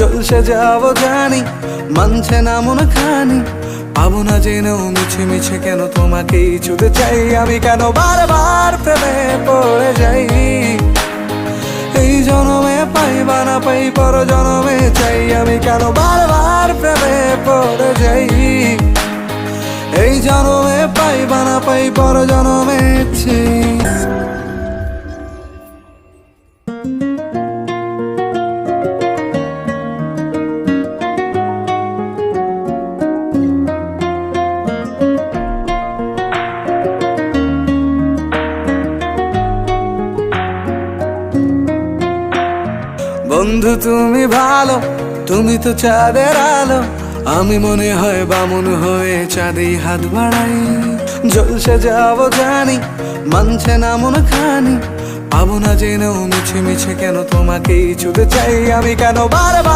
জলসে যাবো জানি, মানছে না মন খানি, পাবো না জেনেও মিছে মিছে কেন তোমাকেই ছুঁতে চাই আমি, কেন বারবার প্রেমে পড়ে যাই। এই জনমে পাই বা না পাই পর জনমে চাই আমি, কেন বারবার প্রেমে পড়ে যাই। এই জনমে পাই বা না পাই পর জনমে চাই। বন্ধু তুমি ভালো, তুমি তো চাঁদের আলো, আমি মনে হয় বামুন হয়ে চাঁদেই হাত বাড়াই। জলসে যাবো জানি, মানছে না মন খানি, পাবো না জেনেও মিছে মিছে কেন তোমাকেই ছুঁতে চাই আমি, কেন বারবার